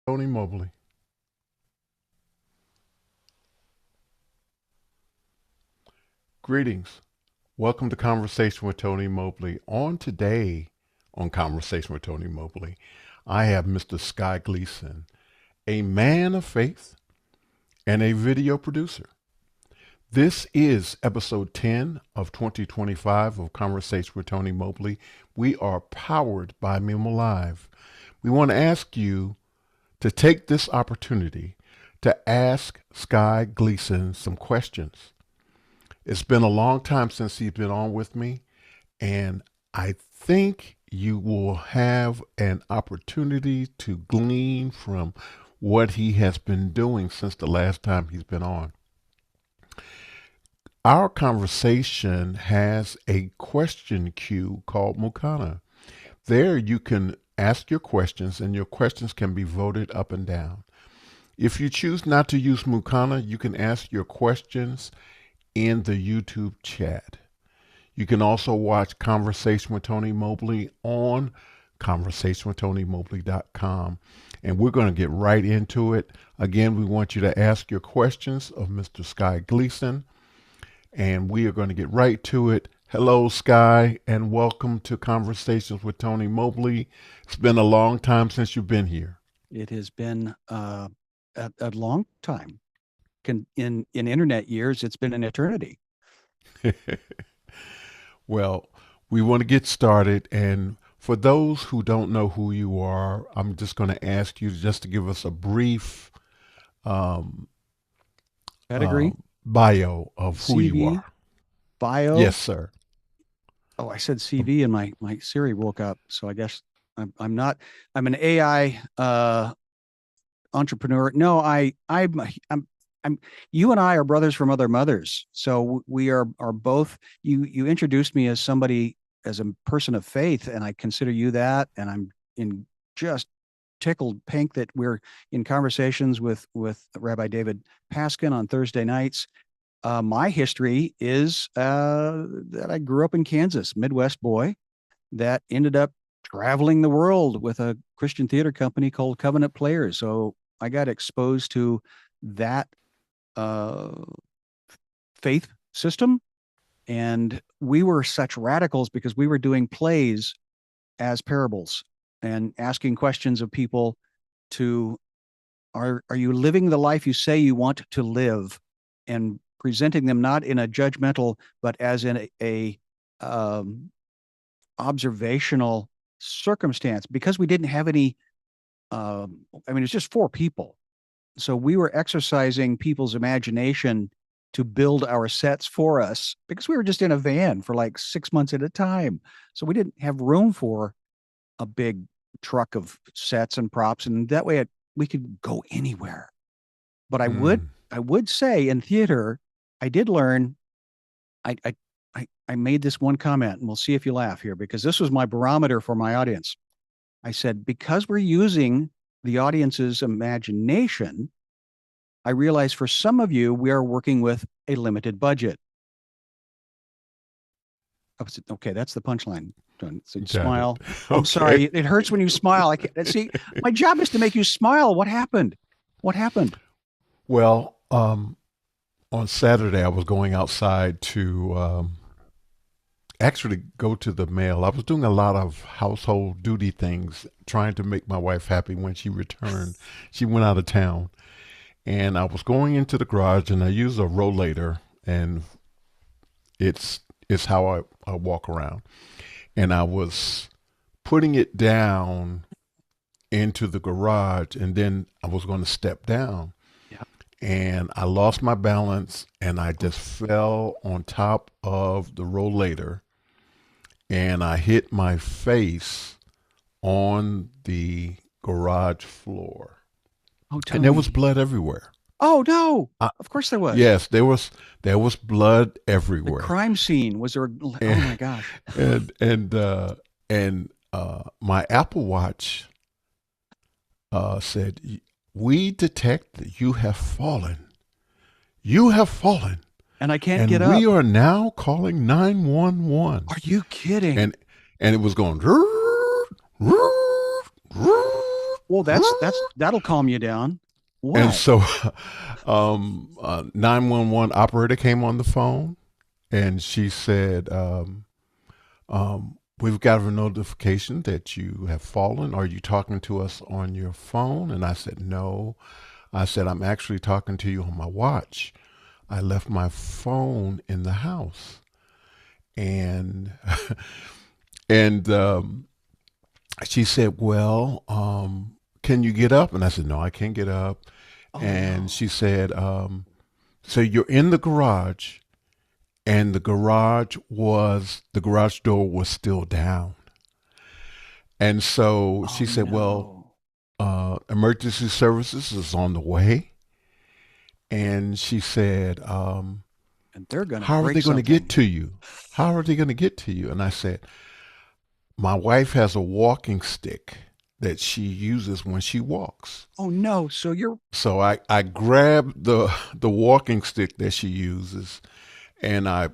Tony Mobley. Greetings. Welcome to Conversation with Tony Mobley. On Conversation with Tony Mobley, I have Mr. Schy Gleason, a man of faith and a video producer. This is episode 10 of 2025 of Conversation with Tony Mobley. We are powered by Memo Live. We want to ask you to take this opportunity to ask Schy Gleason some questions. It's been a long time since he's been on with me, and I think you will have an opportunity to glean from what he has been doing since the last time he's been on. Our conversation has a question queue called Mukana. There you can ask your questions, and your questions can be voted up and down. If you choose not to use Mukana, you can ask your questions in the YouTube chat. You can also watch Conversation with Tony Mobley on conversationwithTonyMobley.com. And we're going to get right into it. Again, we want you to ask your questions of Mr. Schy Gleason, and we are going to get right to it. Hello, Schy, and welcome to Conversations with Tony Mobley. It's been a long time since you've been here. It has been a long time. In internet years, it's been an eternity. Well, we want to get started, and for those who don't know who you are, I'm just going to ask you just to give us a brief Pedigree, bio of who you CV, are. bio. Yes, sir. Oh, I said CV, and my Siri woke up. So I guess I'm not. I'm an AI entrepreneur. No, I'm. You and I are brothers from other mothers. So we are both. You introduced me as somebody, as a person of faith, and I consider you that. And I'm in just tickled pink that we're in conversations with Rabbi David Paskin on Thursday nights. My history is that I grew up in Kansas, Midwest boy, that ended up traveling the world with a Christian theater company called Covenant Players. So I got exposed to that uh, faith system. And we were such radicals because we were doing plays as parables and asking questions of people to are you living the life you say you want to live, and presenting them not in a judgmental but as in a observational circumstance, because we didn't have any I mean, it's just four people, so we were exercising people's imagination to build our sets for us because we were just in a van for like 6 months at a time, so we didn't have room for a big truck of sets and props, and that way we could go anywhere. But Mm. I would say in theater, I did learn. I made this one comment, and we'll see if you laugh here, because this was my barometer for my audience. I said, because we're using the audience's imagination, I realize for some of you, we are working with a limited budget. Okay, that's the punchline. So you Got it. smile. I'm Okay. sorry. It hurts when you smile. I can't see. My job is to make you smile. What happened? What happened? Well, on Saturday, I was going outside to actually go to the mail. I was doing a lot of household duty things, trying to make my wife happy when she returned. She went out of town, and I was going into the garage, and I use a rollator, and it's how I walk around. And I was putting it down into the garage, and then I was going to step down, Yeah. and I lost my balance, and I just fell on top of the rollator, and I hit my face on the garage floor, Oh, and there was Tony. blood everywhere. Oh no. I, Of course there was. yes, there was blood The everywhere, crime scene was there. Oh and my gosh. my Apple Watch said, "We detect that you have fallen. You have fallen, And I can't get and we up. are now calling 911." Are you kidding? And and it was going. Well, that'll calm you down. And What? so 911 operator came on the phone and she said, we've got a notification that you have fallen. Are you talking to us on your phone? And I said, no. I said, I'm actually talking to you on my watch. I left my phone in the house. And and she said, well, can you get up? And I said, no, I can't get up. Oh And no. she said, so you're in the garage, and the garage door was still down. And so Oh she said, well, no. emergency services is on the way. And she said, And they're gonna how are break they going to get something. to you? How are they going to get to you? And I said, my wife has a walking stick that she uses when she walks. Oh no. So you're So I grabbed the walking stick that she uses and I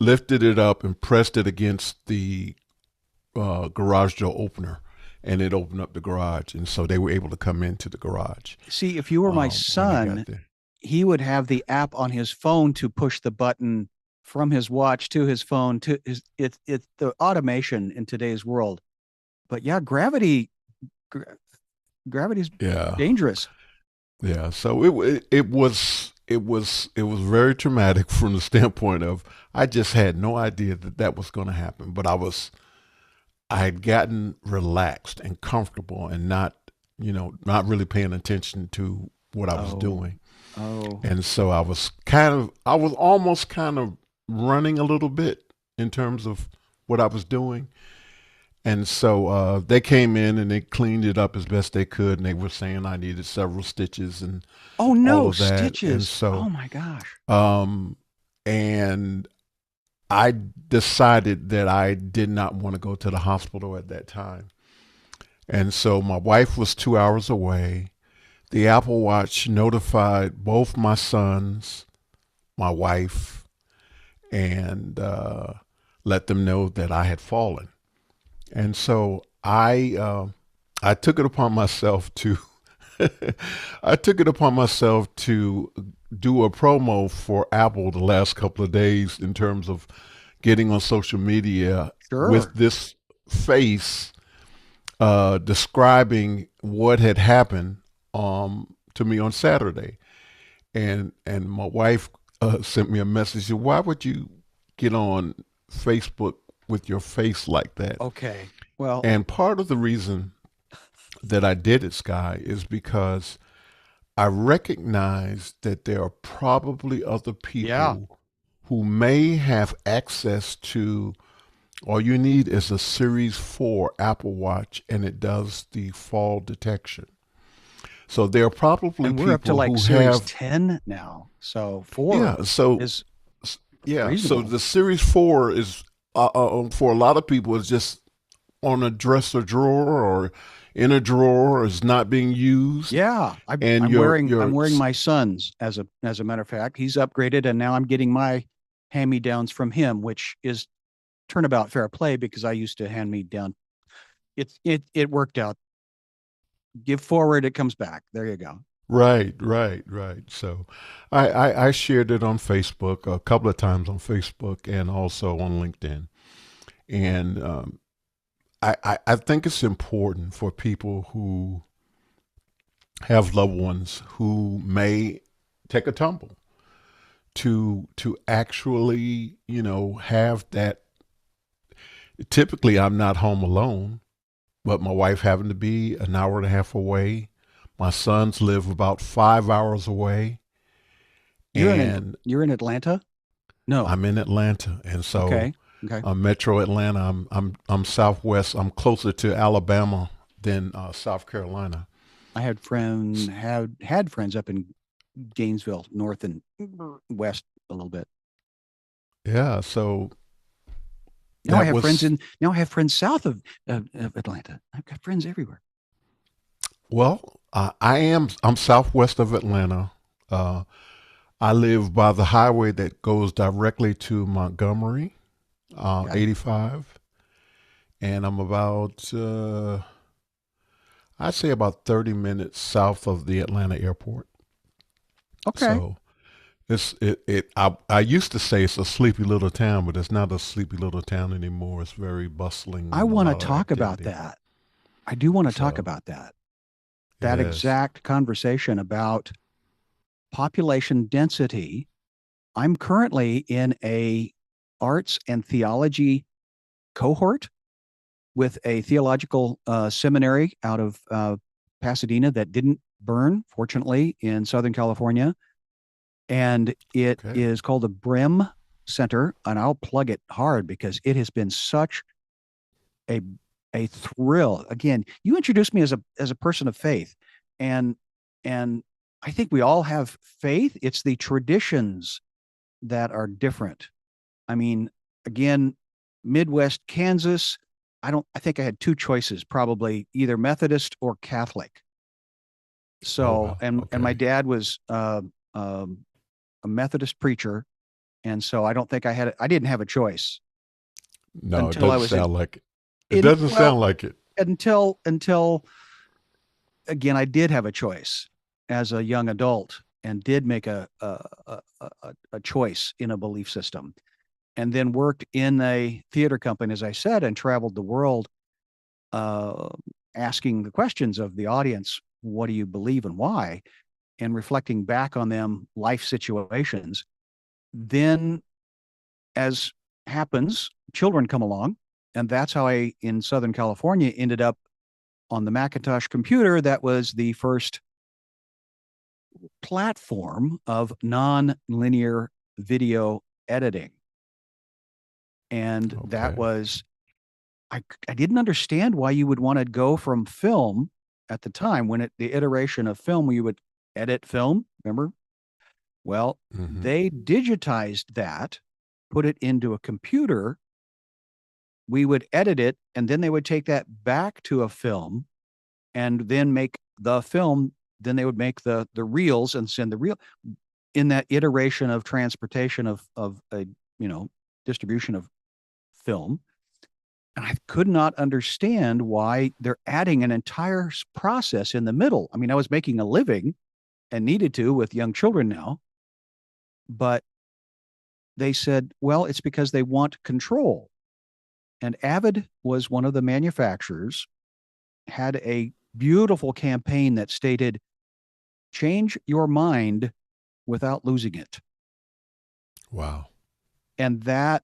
lifted it up and pressed it against the garage door opener, and it opened up the garage, and so they were able to come into the garage see, if you were my when I got son, there. he would have the app on his phone to push the button from his watch to his phone to his it's the automation in today's world. But yeah, gra- gravity's Yeah, dangerous. yeah. So it was very traumatic from the standpoint of I just had no idea that that was going to happen, but I had gotten relaxed and comfortable and not really paying attention to what I was Oh, doing. oh. And so I was almost kind of running a little bit in terms of what I was doing. And so they came in and they cleaned it up as best they could. And they were saying I needed several stitches and Oh all no, of that. And stitches. Oh so, my gosh. um, and I decided that I did not want to go to the hospital at that time. And so my wife was 2 hours away. The Apple Watch notified both my sons, my wife, and let them know that I had fallen. And so I took it upon myself to I took it upon myself to do a promo for Apple the last couple of days in terms of getting on social media with Sure. this face describing what had happened to me on Saturday. And my wife sent me a message. Why would you get on Facebook with your face like that? Okay. Well, And part of the reason that I did it, Sky, is because I recognize that there are probably other yeah. people who may have access to. All you need is a Series 4 Apple Watch, and it does the fall detection. So there are probably And we're up to people like who series have, 10 now. So 4 yeah. So is yeah, so reasonable. the Series 4 is for a lot of people is just on a dresser drawer or in a drawer, is not being used, Yeah, and I'm your wearing my son's as a matter of fact. He's upgraded and now I'm getting my hand-me-downs from him, which is turnabout fair play because I used to hand me down. It worked out. Give forward, it comes back. There you go. right. So I shared it on Facebook a couple of times on Facebook and also on LinkedIn, and I think it's important for people who have loved ones who may take a tumble to actually have that. Typically I'm not home alone, but my wife happened to be an hour and a half away. My sons live about 5 hours away, and You're in Atlanta? No. I'm in Atlanta, and so Okay. Okay. Metro Atlanta. I'm southwest. I'm closer to Alabama than South Carolina. Had friends up in Gainesville, north and west a little bit. Yeah, so that was Now I have friends south of Atlanta. I've got friends everywhere. well. I'm southwest of Atlanta. Uh, I live by the highway that goes directly to Montgomery, Okay. 85, and I'm about I'd say about 30 minutes south of the Atlanta airport. Okay. So I used to say it's a sleepy little town, but it's not a sleepy little town anymore. It's very bustling I and a want to lot of talk about activity. that. I do want to talk So about that. That yes. exact conversation about population density. I'm currently in a arts and theology cohort with a theological seminary out of Pasadena that didn't burn, fortunately, in Southern California. And it Okay. is called the Brim Center. And I'll plug it hard because it has been such a thrill. Again, you introduced me as a person of faith, and and I think we all have faith. It's the traditions that are different. I mean, again, Midwest Kansas. I think I had two choices, probably either Methodist or Catholic. Oh So, wow. and my Okay. dad was a Methodist preacher, and so I don't think I didn't have a choice No, it until I doesn't was in sound like it. It in doesn't well sound like it. until again I did have a choice as a young adult and did make a choice in a belief system, and then worked in a theater company, as I said, and traveled the world uh, asking the questions of the audience, what do you believe and why? And reflecting back on them life situations. Then, as happens, children come along. And that's how I, in Southern California, ended up on the Macintosh computer that was the first platform of non-linear video editing. And that Okay. was I didn't understand why you would want to go from film at the time when the iteration of film where you would edit film, remember? Well, Hmm. they digitized that, put it into a computer, we would edit it, and then they would take that back to a film and then make the film, then they would make the reels and send the reel in that iteration of transportation of a distribution of film. And I could not understand why they're adding an entire process in the middle. I mean, I was making a living and needed to with young children now, but they said, well, it's because they want control. And Avid was one of the manufacturers, had a beautiful campaign that stated, change your mind without losing it. Wow. And that,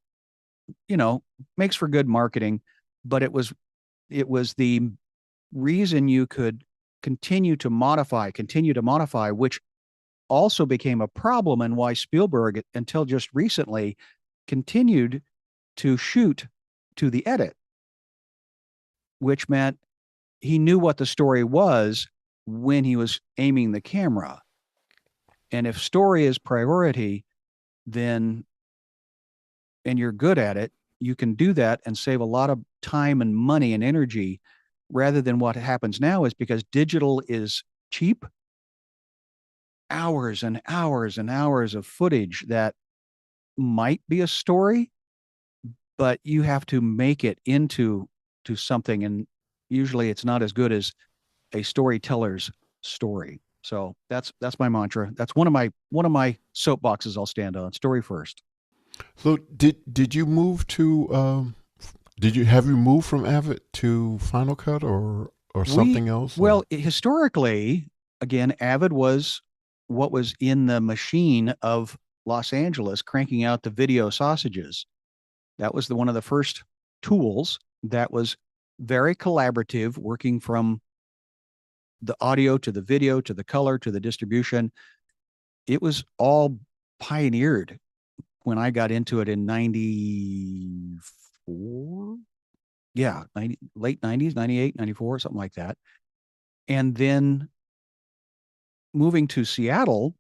you know, makes for good marketing, but it was the reason you could continue to modify, which also became a problem and why Spielberg, until just recently, continued to shoot to the edit, which meant he knew what the story was when he was aiming the camera. And if story is priority, then, and you're good at it, you can do that and save a lot of time and money and energy rather than what happens now is because digital is cheap, hours and hours and hours of footage that might be a story, but you have to make it into to something, and usually it's not as good as a storyteller's story. So that's my mantra. That's one of my soapboxes I'll stand on. Story first. So did you move to did you have you moved from Avid to Final Cut or We something else well or historically, again, Avid was what was in the machine of Los Angeles cranking out the video sausages. That was one of the first tools that was very collaborative, working from the audio to the video to the color to the distribution. It was all pioneered when I got into it in 94. Yeah, 90, late 90s, 98, 94, something like that. And then moving to Seattle,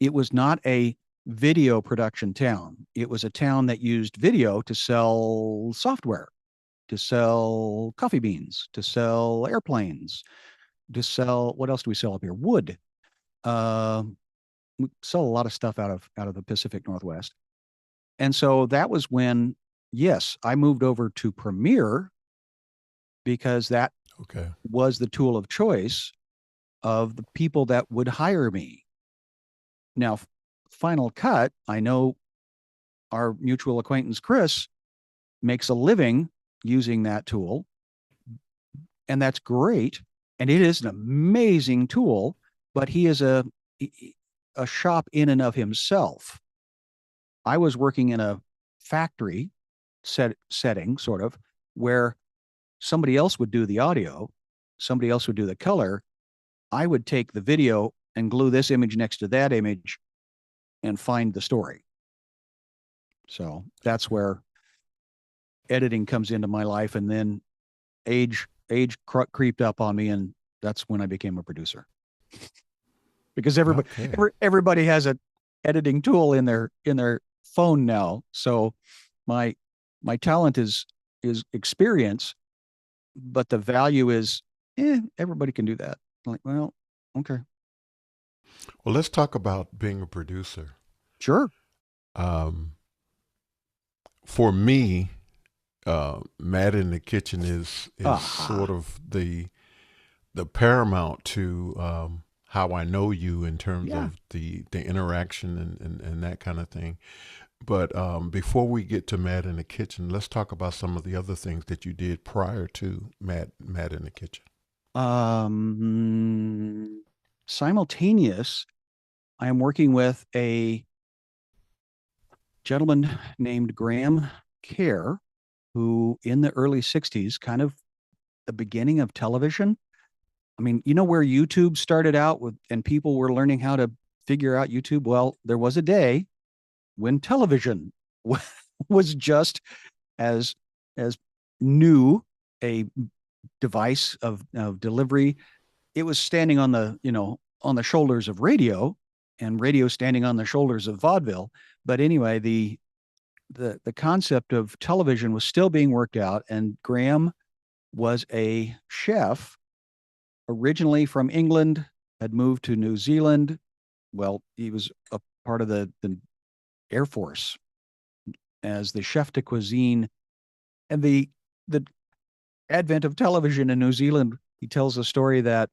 it was not a video production town. It was a town that used video to sell software, to sell coffee beans, to sell airplanes, to sell what else do we sell up here? Wood. Uh, we sell a lot of stuff out of the Pacific Northwest. And so that was when, yes, I moved over to Premiere because that Okay. was the tool of choice of the people that would hire me. Now, Final Cut, I know our mutual acquaintance Chris makes a living using that tool, and that's great. And it is an amazing tool, but he is a shop in and of himself. I was working in a factory setting, sort of, where somebody else would do the audio, somebody else would do the color. I would take the video and glue this image next to that image and find the story. So that's where editing comes into my life, and then age creeped up on me, and that's when I became a producer. Because Okay. everybody has a editing tool in their phone now. So my my talent is experience, but the value is, everybody can do that. I'm like, well, okay, Well, let's talk about being a producer. sure. Um, for me, Matt in the Kitchen is sort Aha. of the paramount to how I know you in terms Yeah. of the interaction and that kind of thing. But before we get to Matt in the Kitchen, let's talk about some of the other things that you did prior to Matt in the Kitchen. Um, Simultaneous, I am working with a gentleman named Graham Kerr, who in the early 60s, kind of the beginning of television. I mean, you know where YouTube started out with, and people were learning how to figure out YouTube? Well, there was a day when television was just as as new a device of delivery. It was standing on on the shoulders of radio, and radio standing on the shoulders of vaudeville. But anyway, the concept of television was still being worked out, and Graham was a chef originally from England, had moved to New Zealand. Well, he was a part of the Air Force as the chef de cuisine, and the advent of television in New Zealand. He tells a story that,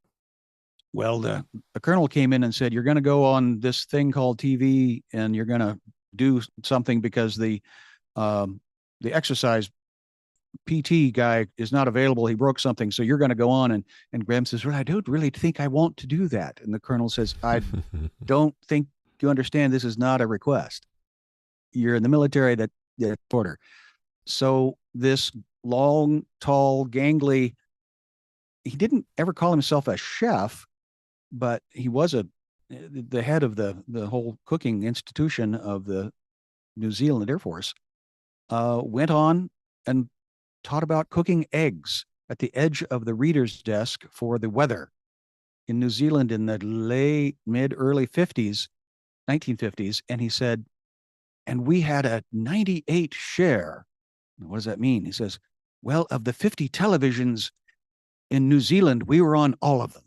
well, the colonel came in and said, "You're going to go on this thing called TV, and you're going to do something because the exercise PT guy is not available. He broke something, so you're going to go on." And Graham says, "Well, I don't really think I want to do that." And the colonel says, "I don't think you understand. This is not a request. You're in the military. That order." So this long, tall, gangly, he didn't ever call himself a chef, but he was the head of the whole cooking institution of the New Zealand Air Force. Went on and taught about cooking eggs at the edge of the reader's desk for the weather in New Zealand in the late, mid, early 50s, 1950s. And he said, and we had a 98 share. What does that mean? He says, well, of the 50 televisions in New Zealand, we were on all of them.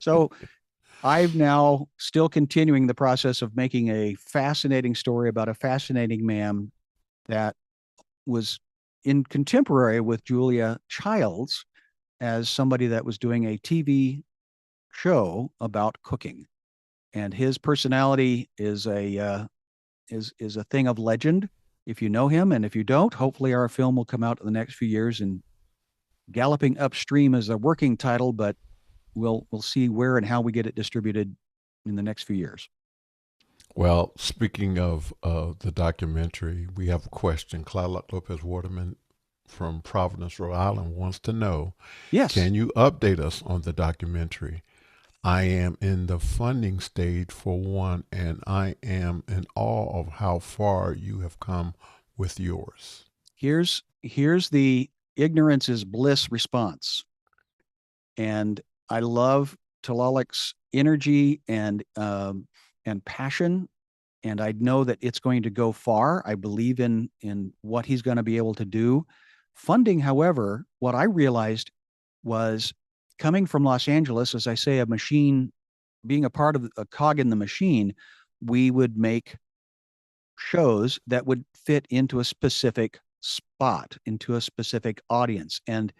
So I'm now still continuing the process of making a fascinating story about a fascinating man that was in contemporary with Julia Childs as somebody that was doing a TV show about cooking, and his personality is a thing of legend if you know him, and if you don't, hopefully our film will come out in the next few years. And Galloping Upstream is a working title, but we'll see where and how we get it distributed in the next few years. Well, speaking of the documentary, we have a question. Cloud Lopez Waterman from Providence, Rhode Island wants to know, Yes. can you update us on the documentary? I am in the funding stage for one, and I am in awe of how far you have come with yours. Here's the ignorance is bliss response. And I love Talalik's energy and passion, and I know that it's going to go far. I believe in what he's going to be able to do. Funding, however, what I realized was coming from Los Angeles, as I say, a machine, being a part of a cog in the machine, we would make shows that would fit into a specific spot, into a specific audience. And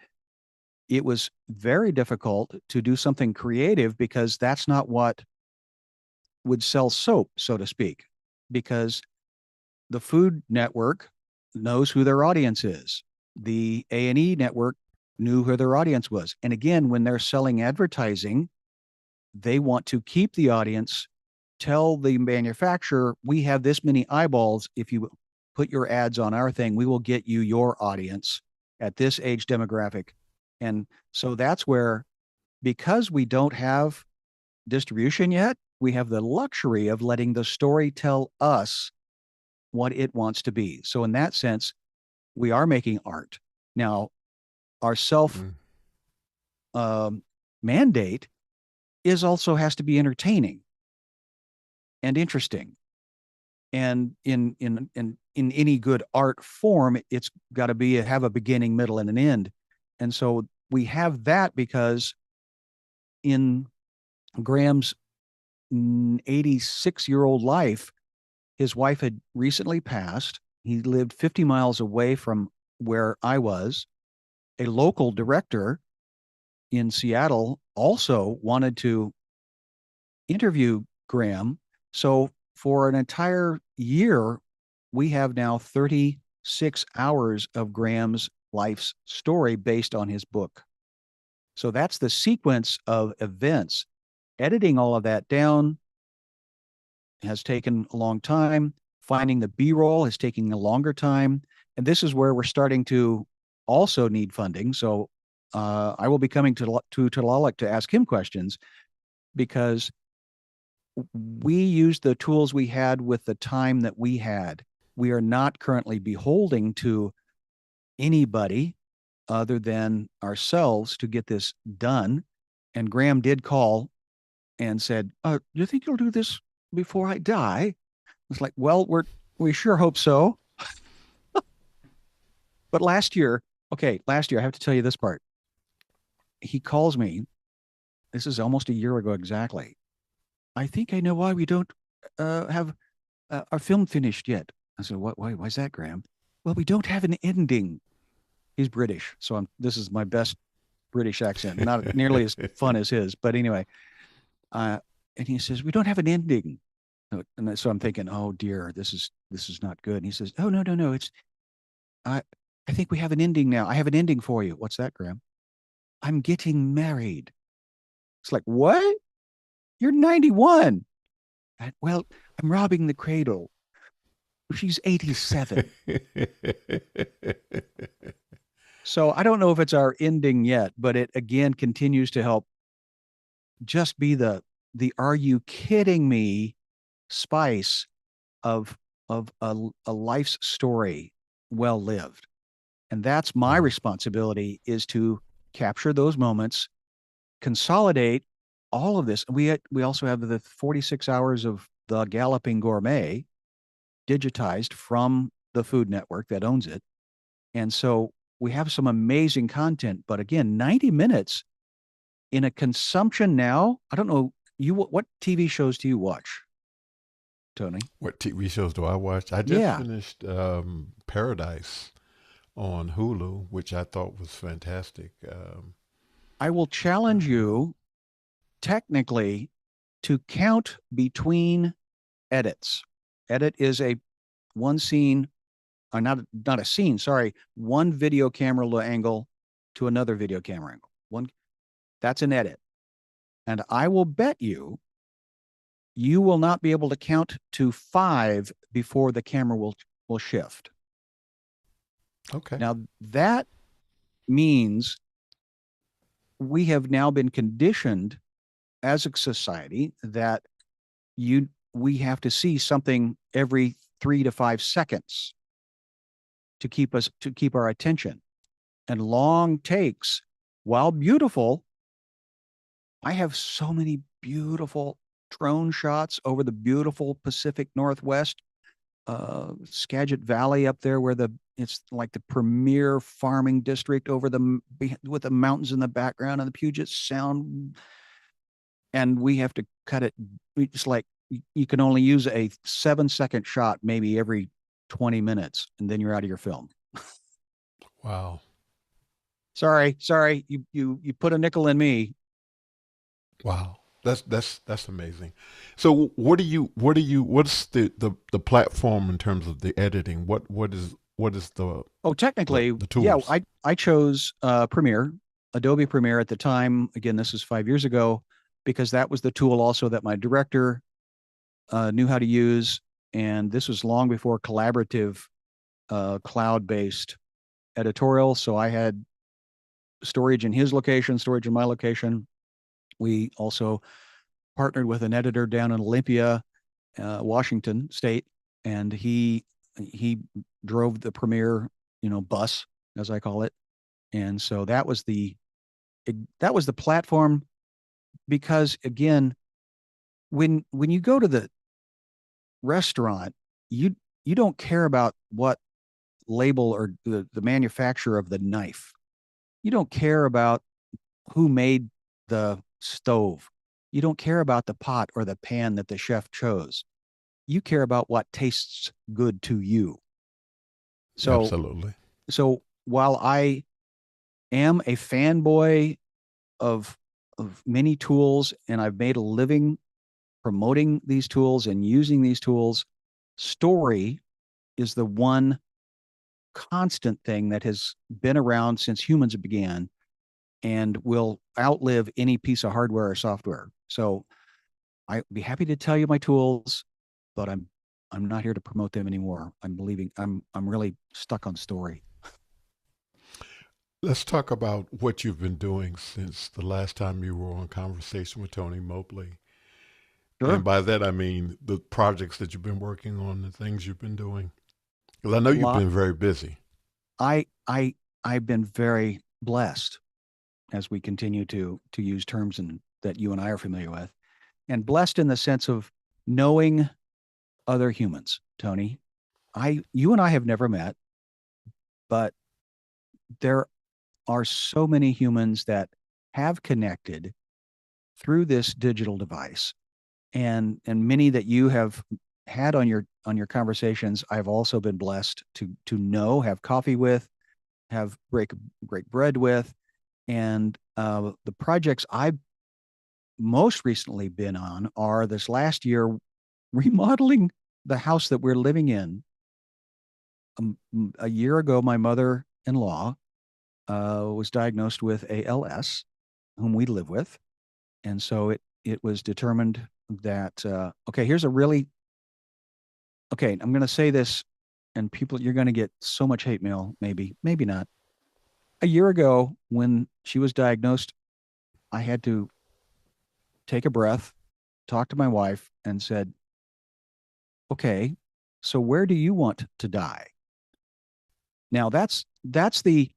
it was very difficult to do something creative because that's not what would sell soap, so to speak, because the Food Network knows who their audience is. The A&E network knew who their audience was. And again, when they're selling advertising, they want to keep the audience, tell the manufacturer, we have this many eyeballs. If you put your ads on our thing, we will get you your audience at this age demographic. And so that's where, because we don't have distribution yet, we have the luxury of letting the story tell us what it wants to be. So in that sense, we are making art. Now, our self Mm. mandate is also has to be entertaining and interesting. And in any good art form, it's got to be have a beginning, middle, and an end. And so we have that because in Graham's 86-year-old life, his wife had recently passed. He lived 50 miles away from where I was. A local director in Seattle also wanted to interview Graham. So for an entire year, we have now 36 hours of Graham's life's story based on his book. So that's the sequence of events. Editing all of that down has taken a long time. Finding the B-roll is taking a longer time. And this is where we're starting to also need funding. So I will be coming to Tlaloc to ask him questions because we used the tools we had with the time that we had. We are not currently beholding to anybody other than ourselves to get this done. And Graham did call and said, "Do you think you'll do this before I die?" It's like, well, we sure hope so. But last year, I have to tell you this part. He calls me. This is almost a year ago exactly. I think I know why we don't have our film finished yet. I said, "What? Why? Why's that, Graham?" Well, we don't have an ending. He's British, so this is my best British accent. Not nearly as fun as his, but anyway. Uh, and he says, "We don't have an ending." And so I'm thinking, "Oh dear, this is not good." And he says, "Oh, no, no, no. I I think we have an ending now. I have an ending for you." "What's that, Graham?" "I'm getting married." It's like, "What? You're 91." "Well, I'm robbing the cradle. She's 87." So I don't know if it's our ending yet, but it again continues to help just be the "are you kidding me" spice of a life's story well lived. And that's my Wow. responsibility, is to capture those moments, consolidate all of this. We also have the 46 hours of the Galloping Gourmet digitized from the Food Network that owns it. And so we have some amazing content, but again, 90 minutes in a consumption now. I don't know, what TV shows do you watch, Tony? What TV shows do I watch? I just Yeah, finished Paradise on Hulu, which I thought was fantastic. I will challenge Uh, you technically to count between edits. Edit is a one scene, or not a scene, sorry, one video camera angle to another video camera angle. That's an edit. And I will bet you will not be able to count to 5 before the camera will shift. okay. Now that means we have now been conditioned as a society that we have to see something every 3 to 5 seconds to keep our attention. And long takes, while beautiful, I have so many beautiful drone shots over the beautiful Pacific Northwest, Skagit Valley up there, where it's like the premier farming district over with the mountains in the background and the Puget Sound. And we have to cut it. It's like you can only use a 7-second shot maybe every 20 minutes, and then you're out of your film. Wow. Sorry, you put a nickel in me. Wow. That's amazing. So what's the platform in terms of the editing? What is Oh, the technically, the yeah, tools? I chose Premiere, Adobe Premiere at the time. Again, this is 5 years ago, because that was the tool also that my director knew how to use, and this was long before collaborative cloud-based editorial. So I had storage in his location, storage in my location. We also partnered with an editor down in Olympia, Washington State, and he drove the Premiere, bus, as I call it. And so that was the platform, because again, when you go to the restaurant, you you don't care about what label or the manufacturer of the knife. You don't care about who made the stove. You don't care about the pot or the pan that the chef chose. You care about what tastes good to you. So Absolutely. so while I am a fanboy of of many tools, and I've made a living promoting these tools and using these tools, story is the one constant thing that has been around since humans began and will outlive any piece of hardware or software. So I'd be happy to tell you my tools, but I'm not here to promote them anymore. I'm really stuck on story. Let's talk about what you've been doing since the last time you were on Conversation with Tony Mobley. And Sure. by that I mean the projects that you've been working on, the things you've been doing. Because I know you've Lot been very busy. I I've been very blessed, as we continue to use terms that you and I are familiar with, and blessed in the sense of knowing other humans. Tony, I you and I have never met, but there are so many humans that have connected through this digital device, and many that you have had on your conversations. I've also been blessed to know, have coffee with, have break bread with, and the projects I've most recently been on are this last year remodeling the house that we're living in. A year ago, my mother-in-law was diagnosed with ALS, whom we live with, and so it was determined that okay, here's a really okay. I'm going to say this, and people, you're going to get so much hate mail. Maybe not. A year ago, when she was diagnosed, I had to take a breath, talk to my wife, and said, okay, so where do you want to die? Now that's the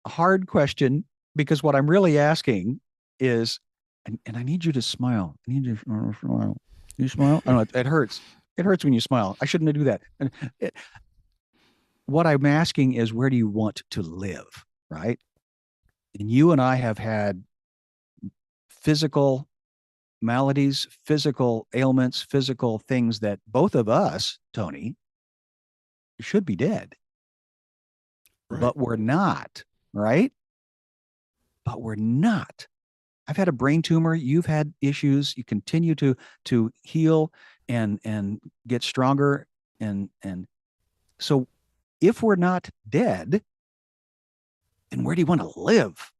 hard question, because what I'm really asking is, and I need you to smile. I need you to smile. You smile? I don't know. It hurts. It hurts when you smile. I shouldn't do that. And what I'm asking is, where do you want to live? Right. And you and I have had physical maladies, physical ailments, physical things that both of us, Tony, should be dead, Right. but we're not. Right. But we're not. I've had a brain tumor. You've had issues. You continue to heal and get stronger. And so if we're not dead, then where do you want to live?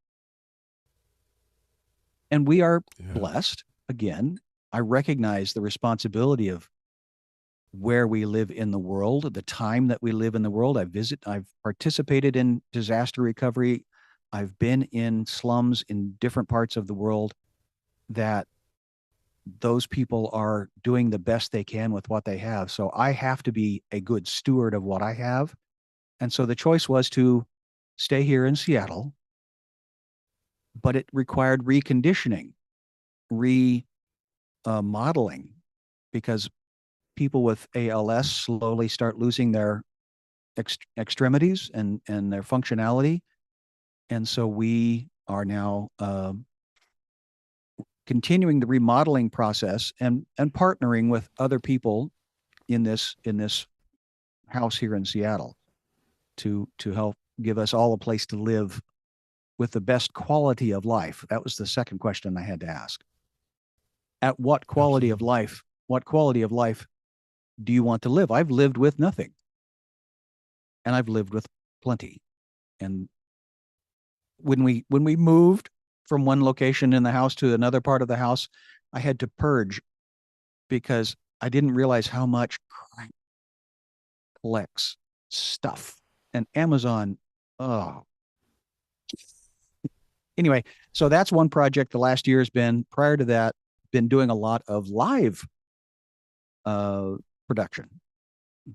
And we are Yeah. blessed. Again, I recognize the responsibility of where we live in the world, the time that we live in the world. I've participated in disaster recovery. I've been in slums in different parts of the world that those people are doing the best they can with what they have. So I have to be a good steward of what I have. And so the choice was to stay here in Seattle, but it required reconditioning, remodeling, because people with ALS slowly start losing their extremities and their functionality. And so we are now continuing the remodeling process and partnering with other people in this house here in Seattle. to help give us all a place to live with the best quality of life. That was the second question I had to ask. At Absolutely. what quality of life do you want to live? I've lived with nothing and I've lived with plenty. And when we moved from one location in the house to another part of the house, I had to purge because I didn't realize how much crap collects stuff and Amazon. Oh, anyway, so that's one project the last year has been. Prior to that, been doing a lot of live uh, production.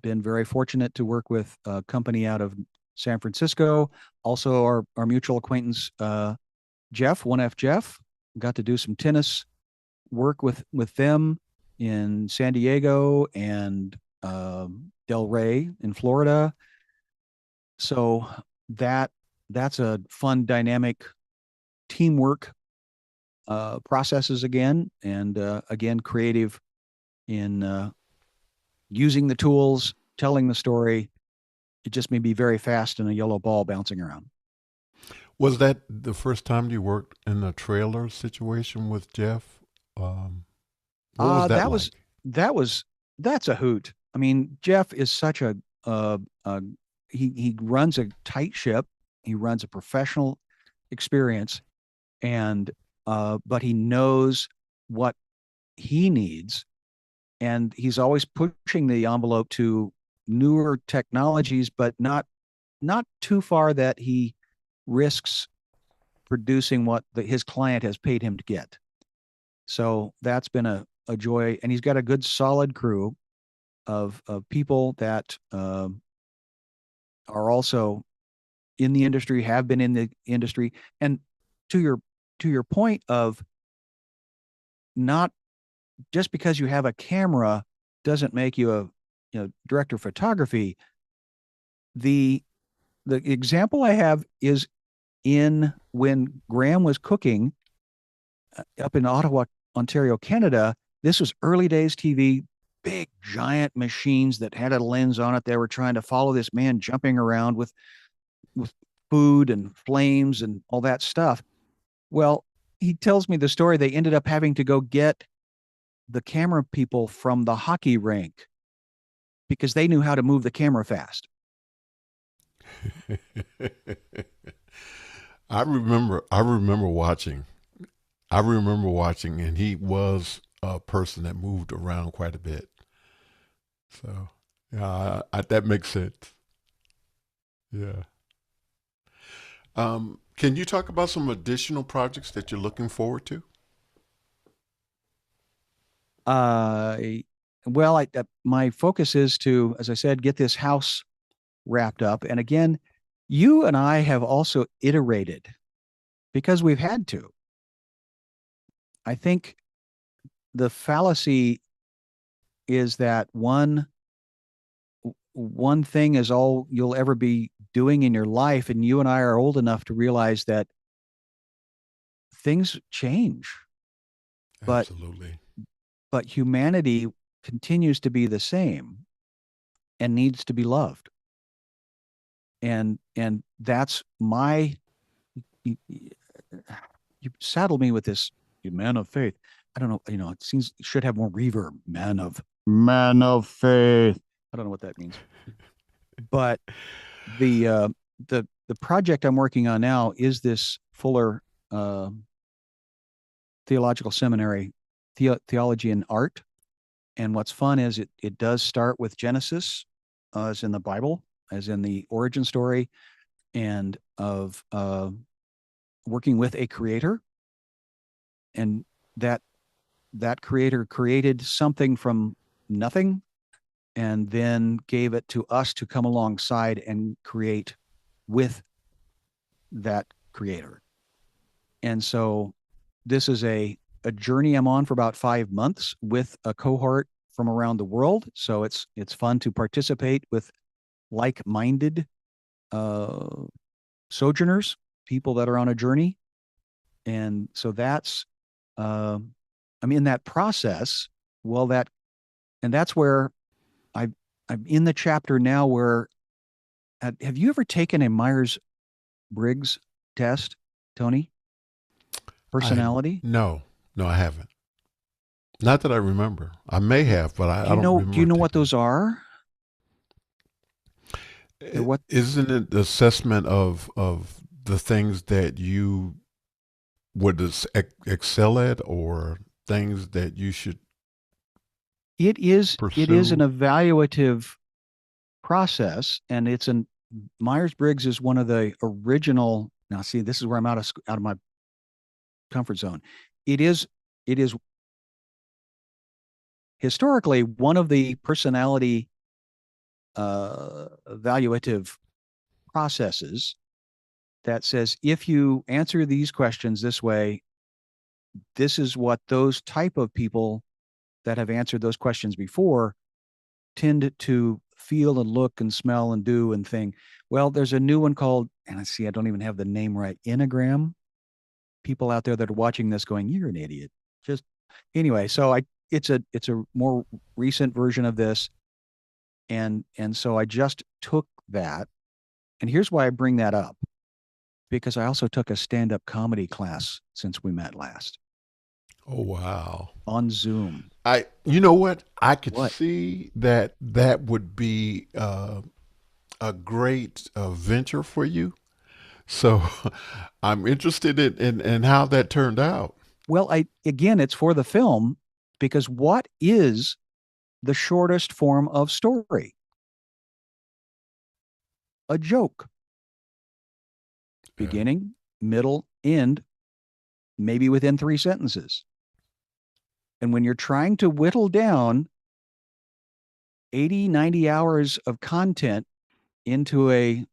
Been very fortunate to work with a company out of San Francisco. Also, our mutual acquaintance Jeff, 1F Jeff, got to do some tennis work with them in San Diego and Del Rey in Florida. So that that's a fun dynamic teamwork processes again, and again creative in using the tools, telling the story. It just may be very fast and a yellow ball bouncing around. Was that the first time you worked in a trailer situation with Jeff? Um, what was that That was like? that was that's a hoot. I mean, Jeff is such a he runs a tight ship. He runs a professional experience, and but he knows what he needs, and he's always pushing the envelope to newer technologies, but not too far that he risks producing what his client has paid him to get. So that's been a joy, and he's got a good solid crew of people that are also in the industry, have been in the industry, and to your to your point of not just because you have a camera doesn't make you a director of photography. The the example I have is in when Graham was cooking up in Ottawa, Ontario, Canada. This was early days TV, big giant machines that had a lens on it. They were trying to follow this man jumping around with food and flames and all that stuff. Well, he tells me the story. They ended up having to go get the camera people from the hockey rink because they knew how to move the camera fast. I remember watching. I remember watching, and he was a person that moved around quite a bit. So, yeah, that makes sense. Yeah. Can you talk about some additional projects that you're looking forward to? Uh, well, my focus is to, as I said, get this house wrapped up. And again, you and I have also iterated because we've had to. I think the fallacy is that one thing is all you'll ever be doing in your life, and you and I are old enough to realize that things change, but Absolutely. humanity continues to be the same and needs to be loved. And that's my you, you saddle me with this, you man of faith. I don't know, it seems it should have more reverb. Man of faith. I don't know what that means. But the the project I'm working on now is this Fuller uh, Theological Seminary, theology and art. And what's fun is it does start with Genesis, as in the Bible, as in the origin story, and of working with a creator, and that that creator created something from nothing and then gave it to us to come alongside and create with that creator. And so this is a journey I'm on for about 5 months with a cohort from around the world. So it's fun to participate with like-minded uh, sojourners, people that are on a journey. And so uh, I'm in that process. Well, that's where I I'm in the chapter now where Have you ever taken a Myers-Briggs test, Tony? I Personality? no, no, I haven't. Not that I remember. I may have, but I don't Do you remember know what taking those are? They're it. what Isn't it the assessment of the things that you would excel at, or things that you should it is an pursue? evaluative process, and it's an Myers-Briggs is one of the original. Now, see, this is where I'm out of my comfort zone. It is historically one of the personality evaluative processes that says if you answer these questions this way, this is what those type of people that have answered those questions before tend to feel and look and smell and do and think. Well, there's a new one called, and I see I don't even have the name right, Enneagram. People out there that are watching this going, "You're an idiot." Just anyway, so I it's a more recent version of this, and so I just took that, and here's why I bring that up, because I also took a stand-up comedy class since we met last Oh wow. on Zoom. You know what? I could What? see that that would be a great venture for you. So I'm interested in how that turned out. Well, I again, it's for the film because what is the shortest form of story? A joke. Yeah. Beginning, middle, end, maybe within 3 sentences. And when you're trying to whittle down 80, 90 hours of content into a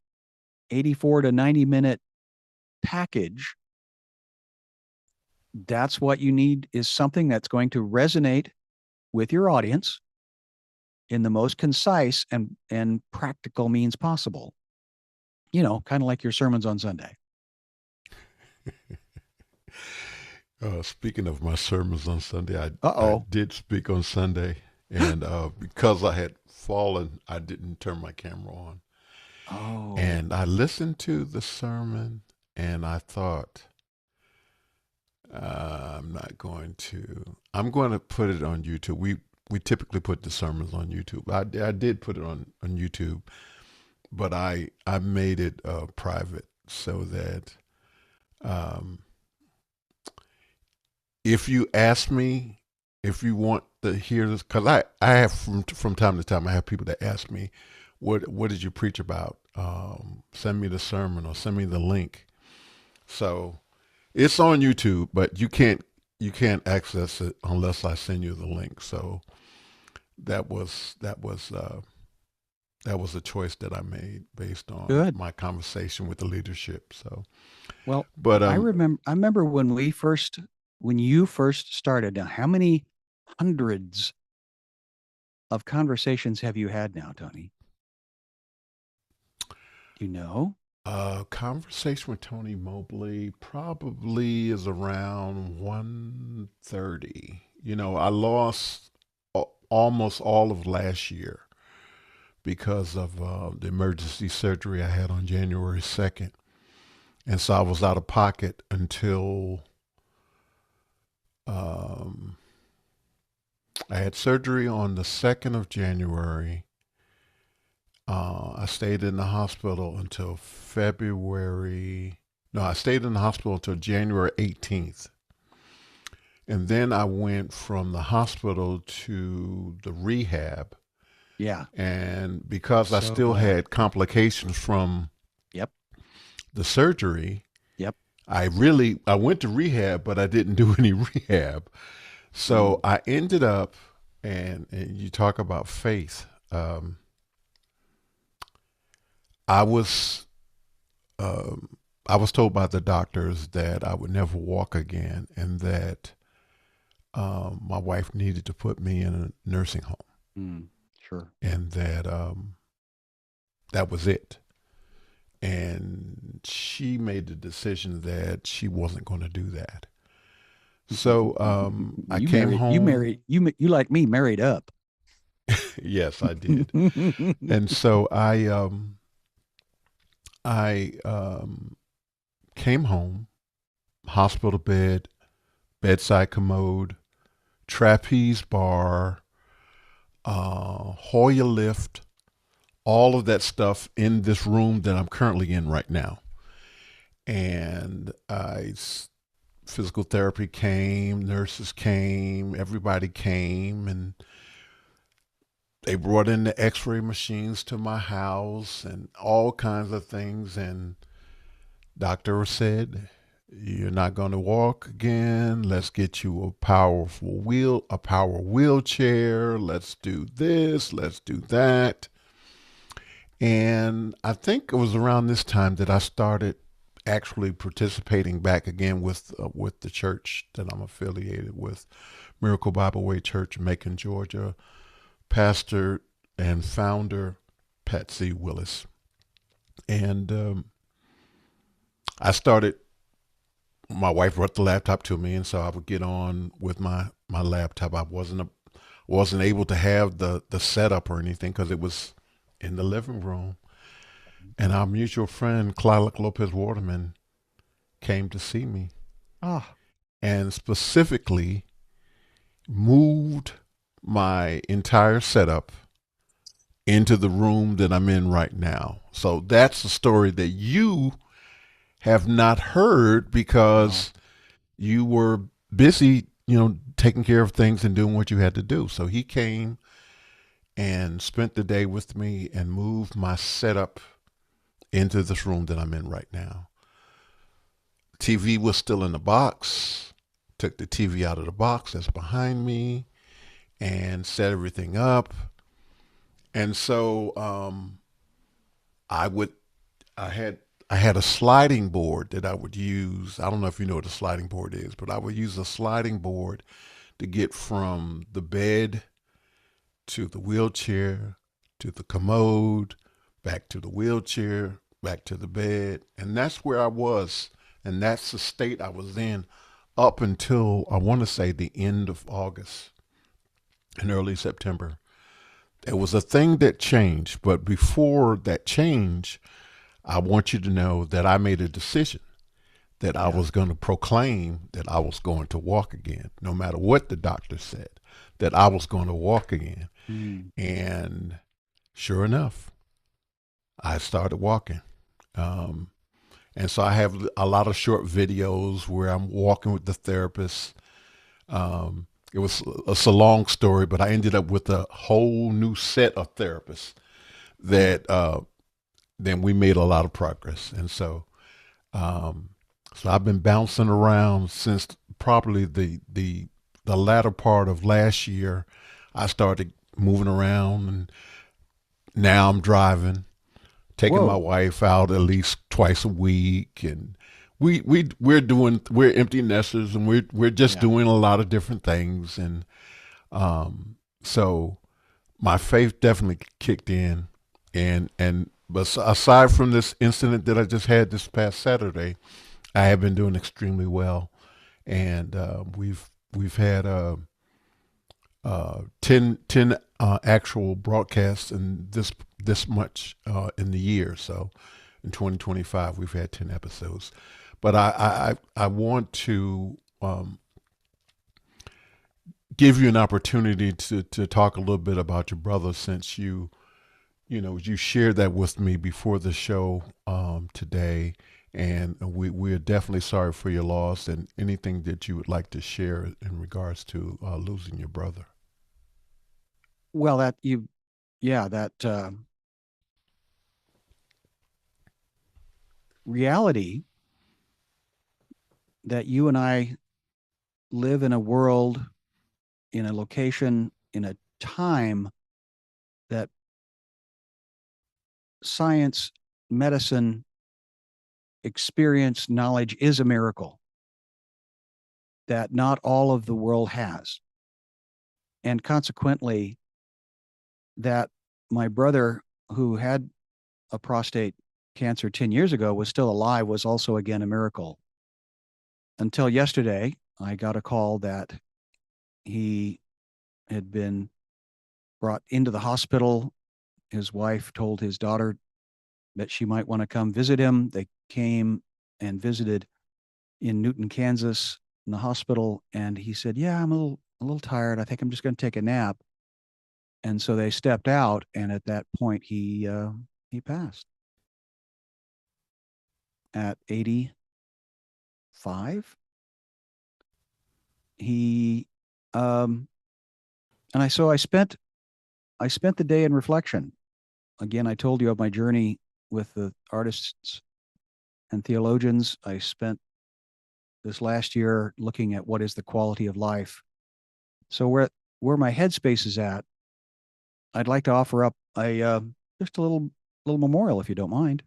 84 to 90-minute package, that's what you need is something that's going to resonate with your audience in the most concise and practical means possible. Kind of like your sermons on Sunday. Speaking of my sermons on Sunday, I Uh-oh. did speak on Sunday, and because I had fallen, I didn't turn my camera on. Oh, And I listened to the sermon, and I thought, I'm not going to. I'm going to put it on YouTube. We typically put the sermons on YouTube. I did put it on YouTube, but I made it private so that um, if you ask me if you want to hear this, because I have from time to time I have people that ask me, what did you preach about? Send me the sermon or send me the link. So it's on YouTube, but you can't access it unless I send you the link. So that was that was that was a choice that I made based on good. my conversation with the leadership. So, Well, but I remember when you first started. Now, how many hundreds of conversations have you had now, Tony? Do you know? conversation with Tony Mobley probably is around 130. I lost almost all of last year because of the emergency surgery I had on January 2nd. And so I was out of pocket until um, I had surgery on the 2nd of January. I stayed in the hospital until February. No, I stayed in the hospital until January 18th. And then I went from the hospital to the rehab. Yeah. And because I So still glad. had complications from Yep. the surgery, Yep. I went to rehab, but I didn't do any rehab. So Mm. I ended up, and you talk about faith. I was um, I was told by the doctors that I would never walk again, and that my wife needed to put me in a nursing home, Mm. Sure. and that that was it. And she made the decision that she wasn't going to do that. So I You came married, you home. married, you like me married up. Yes, I did. And so I came home, hospital bed, bedside commode, trapeze bar, Hoyer lift, all of that stuff in this room that I'm currently in right now. And physical therapy came, nurses came, everybody came, and they brought in the x-ray machines to my house and all kinds of things. And doctor said, you're not going to walk again. Let's get you a power wheelchair. Let's do this. Let's do that. And I think it was around this time that I started actually participating back again with the church that I'm affiliated with, Miracle Bible Way Church in Macon, Georgia. Pastor and founder Patsy Willis, and I started. My wife brought the laptop to me, and so I would get on with my laptop. I wasn't able to have the setup or anything because it was in the living room. And our mutual friend Clark Lopez Waterman came to see me, Ah, and specifically moved my entire setup into the room that I'm in right now. So that's a story that you have not heard no. because you were busy, taking care of things and doing what you had to do. So he came and spent the day with me and moved my setup into this room that I'm in right now. TV was still in the box. Took the TV out of the box that's behind me and set everything up. And so I would I had I had a sliding board that I would use. I don't know if you know what a sliding board is, but I would use a sliding board to get from the bed to the wheelchair to the commode, back to the wheelchair, back to the bed. And that's where I was. And that's the state I was in up until I want to say the end of August and early September. There was a thing that changed, but before that change, I want you to know that I made a decision that I Yeah. was going to proclaim that I was going to walk again, no matter what the doctor said, that I was going to walk again. Mm. And sure enough, I started walking. Um, and so I have a lot of short videos where I'm walking with the therapist. It's a long story, but I ended up with a whole new set of therapists Oh, that then we made a lot of progress. And um, so I've been bouncing around since probably the latter part of last year. I started moving around, and now I'm driving, taking my whoa. wife out at least twice a week, and we're empty nesters, and we're just Yeah. doing a lot of different things, and so my faith definitely kicked in, and but aside from this incident that I just had this past Saturday, I have been doing extremely well, and we've had 10 actual broadcasts in this much in the year. So in 2025, we've had 10 episodes. But I want to give you an opportunity to talk a little bit about your brother, since you shared that with me before the show today, and we're definitely sorry for your loss, and anything that you would like to share in regards to losing your brother. Well, yeah, that reality that you and I live in a world, in a location, in a time that science, medicine, experience, knowledge is a miracle that not all of the world has. And consequently, that my brother, who had a prostate cancer 10 years ago, was still alive was also, again, a miracle. Until yesterday, I got a call that he had been brought into the hospital. His wife told his daughter that she might want to come visit him. They came and visited in Newton, Kansas, in the hospital, and he said, "Yeah, I'm a little tired. I think I'm just going to take a nap." And so they stepped out, and at that point, he passed at 85. He um, and I spent the day in reflection. Again, I told you of my journey with the artists and theologians. I spent this last year looking at what is the quality of life. So where my headspace is at, I'd like to offer up a just a little memorial, if you don't mind.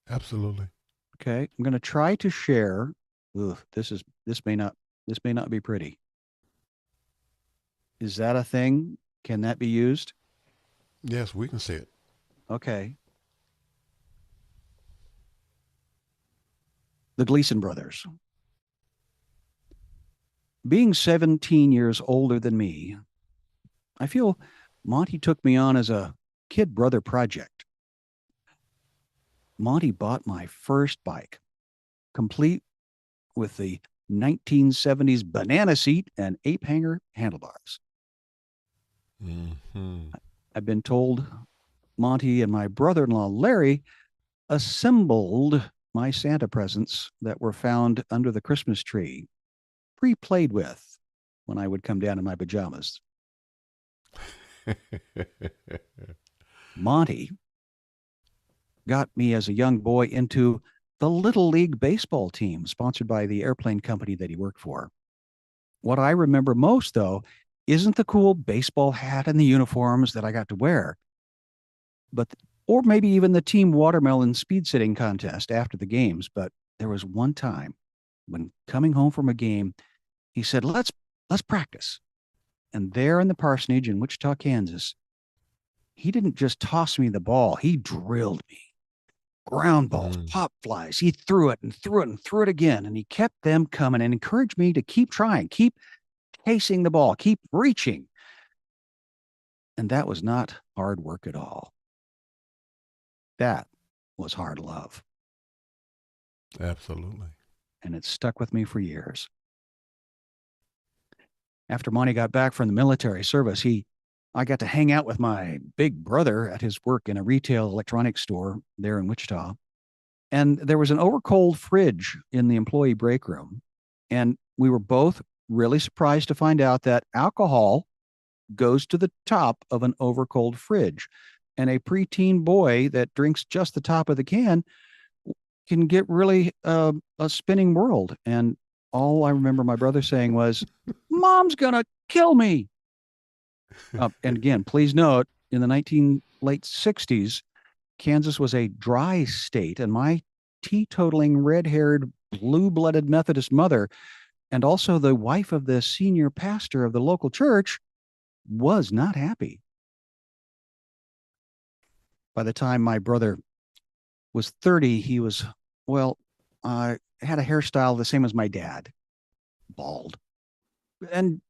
Absolutely. Okay, I'm going to try to share. Ugh, this may not be pretty. Is that a thing? Can that be used? Yes, we can see it. Okay. The Gleason brothers. Being 17 years older than me, I feel Monty took me on as a kid brother project. Monty bought my first bike, complete with the 1970s banana seat and ape hanger handlebars. Hmm. I've been told Monty and my brother in law, Larry, assembled my Santa presents that were found under the Christmas tree, pre played with when I would come down in my pajamas. Monty got me as a young boy into the Little League baseball team sponsored by the airplane company that he worked for. What I remember most, though, isn't the cool baseball hat and the uniforms that I got to wear, but or maybe even the team watermelon speed sitting contest after the games. But there was one time when coming home from a game, he said, let's practice. And there in the parsonage in Wichita, Kansas, he didn't just toss me the ball, he drilled me. Ground balls, Mm. pop flies. He threw it and threw it and threw it again. And he kept them coming and encouraged me to keep trying, keep chasing the ball, keep reaching. And that was not hard work at all. That was hard love. Absolutely. And it stuck with me for years. After Monty got back from the military service, I got to hang out with my big brother at his work in a retail electronics store there in Wichita. And there was an overcold fridge in the employee break room. And we were both really surprised to find out that alcohol goes to the top of an overcold fridge. And a preteen boy that drinks just the top of the can can get really a spinning world. And all I remember my brother saying was, "Mom's going to kill me." And again, please note, in the late 60s, Kansas was a dry state, and my teetotaling, red haired, blue blooded Methodist mother, and also the wife of the senior pastor of the local church, was not happy. By the time my brother was 30, he was, well, had a hairstyle the same as my dad, bald, and,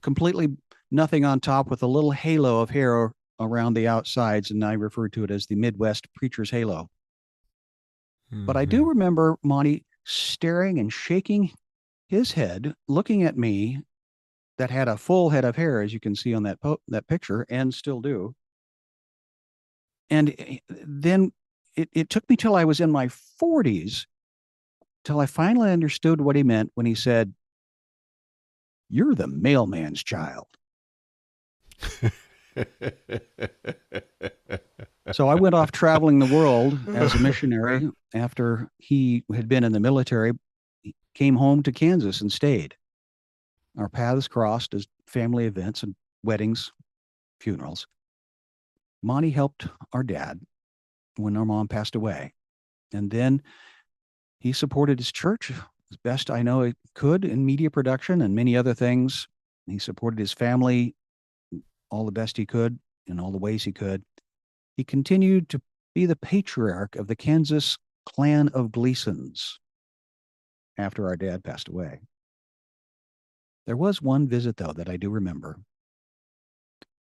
completely nothing on top with a little halo of hair around the outsides. And I refer to it as the Midwest preacher's halo. But I do Hmm. remember Monty staring and shaking his head, looking at me that had a full head of hair, as you can see on that picture, and still do. And then it took me till I was in my 40s till I finally understood what he meant when he said, "You're the mailman's child." So I went off traveling the world as a missionary after he had been in the military. He came home to Kansas and stayed. Our paths crossed as family events and weddings, funerals. Monty helped our dad when our mom passed away. And then he supported his church as best I know it could in media production and many other things. He supported his family all the best he could in all the ways he could. He continued to be the patriarch of the Kansas clan of Gleasons after our dad passed away. There was one visit, though, that I do remember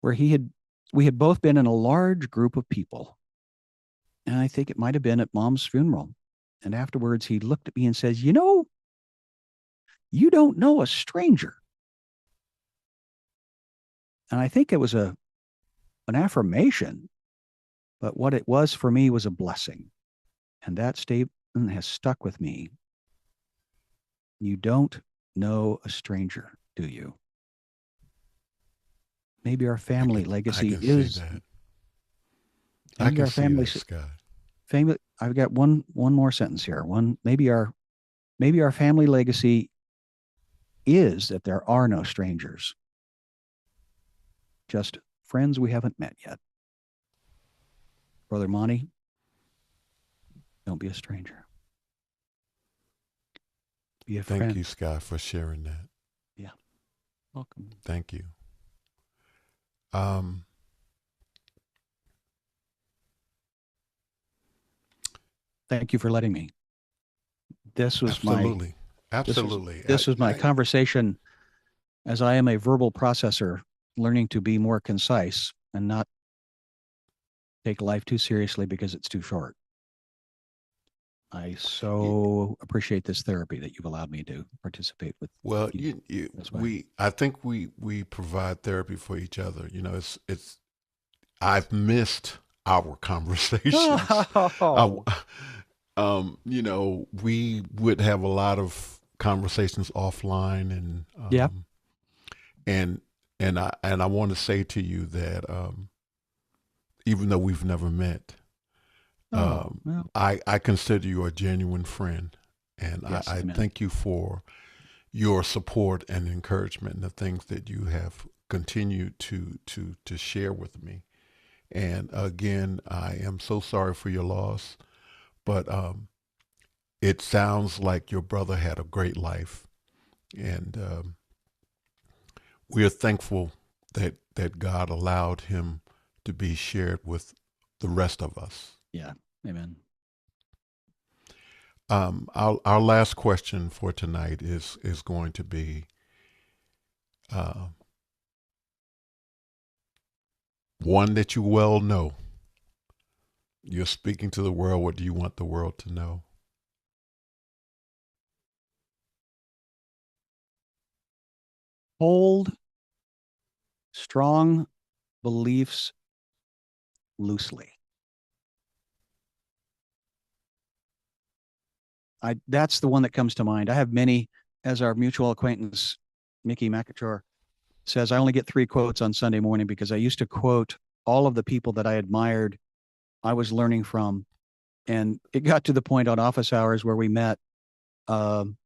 where we had both been in a large group of people. And I think it might have been at Mom's funeral. And afterwards, he looked at me and says, "You know, you don't know a stranger." And I think it was an affirmation, but what it was for me was a blessing. And that statement has stuck with me. You don't know a stranger, do you? Maybe our family I legacy can see is that. I maybe can our see family that, Scott. family. I've got one more sentence here. One maybe our family legacy is that there are no strangers, just friends we haven't met yet. Brother Monty, don't be a stranger. Be a Thank friend. you, Scott, for sharing that. Yeah. Welcome. Thank you. Um, Thank you for letting me. This was my absolutely, this was absolutely. this was my conversation as I am a verbal processor, learning to be more concise and not take life too seriously because it's too short. I so appreciate this therapy that you've allowed me to participate with well, you this way. I think we provide therapy for each other. You know, it's. I've missed our conversations. I, Oh, you know, we would have a lot of conversations offline, yeah. and and I want to say to you that even though we've never met, Oh, well, I consider you a genuine friend, and yes, I amen. thank you for your support and encouragement and the things that you have continued to share with me. And again, I am so sorry for your loss, but it sounds like your brother had a great life, and we are thankful that God allowed him to be shared with the rest of us. Yeah, amen. Our last question for tonight is going to be uh, one that you well know. You're speaking to the world. What do you want the world to know? Hold strong beliefs loosely. That's the one that comes to mind. I have many, as our mutual acquaintance Mickey McAchore says, I only get 3 quotes on Sunday morning because I used to quote all of the people that I admired, I was learning from, and it got to the point on office hours where we met um,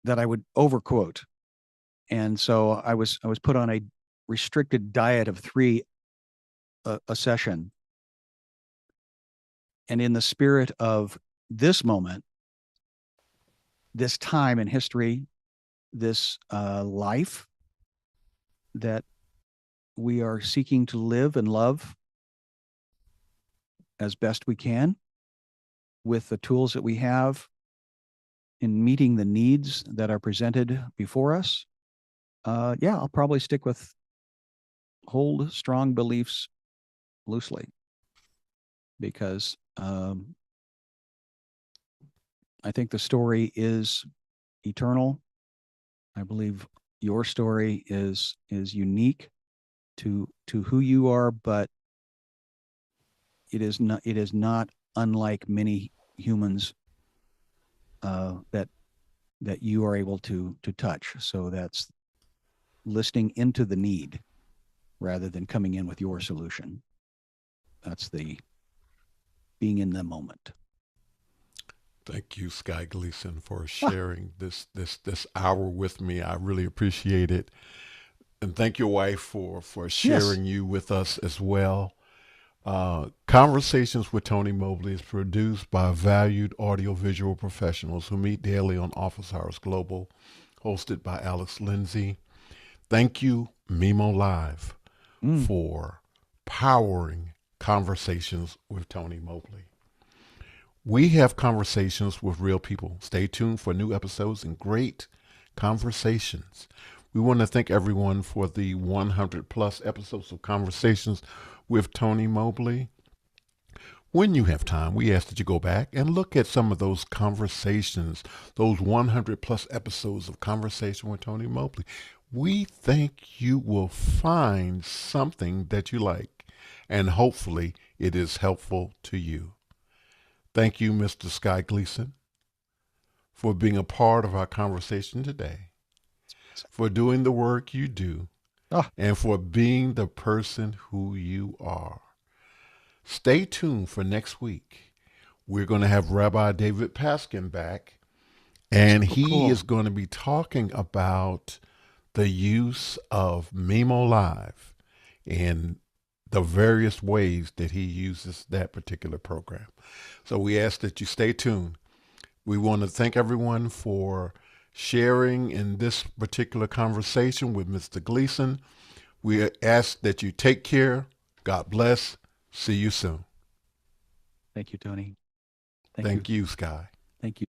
that I would overquote, and so I was put on a restricted diet of three a session, and in the spirit of this moment, this time in history, this life that we are seeking to live and love as best we can with the tools that we have in meeting the needs that are presented before us. Yeah, I'll probably stick with hold strong beliefs loosely because I think the story is eternal. I believe your story is unique to who you are, but it is not unlike many humans that you are able to touch. So that's listening into the need rather than coming in with your solution. That's the being in the moment. Thank you, Sky Gleason, for Ah, sharing this hour with me. I really appreciate it, and thank your wife for yes. sharing you with us as well. Conversations with Tony Mobley is produced by valued audiovisual professionals who meet daily on Office Hours Global, hosted by Alex Lindsay. Thank you, Mimo Live, Mm. for powering conversations with Tony Mobley. We have conversations with real people. Stay tuned for new episodes and great conversations. We want to thank everyone for the 100 plus episodes of conversations with Tony Mobley. When you have time, we ask that you go back and look at some of those conversations, those 100 plus episodes of Conversation with Tony Mobley. We think you will find something that you like, and hopefully it is helpful to you. Thank you, Mr. Schy Gleason, for being a part of our conversation today, for doing the work you do, Oh, and for being the person who you are. Stay tuned for next week. We're going to have Rabbi David Paskin back, and so he cool. is going to be talking about the use of Memo Live and the various ways that he uses that particular program. So we ask that you stay tuned. We want to thank everyone for sharing in this particular conversation with Mr. Gleason. We ask that you take care. God bless. See you soon. Thank you, Tony. Thank you. Thank you, Schy. Thank you.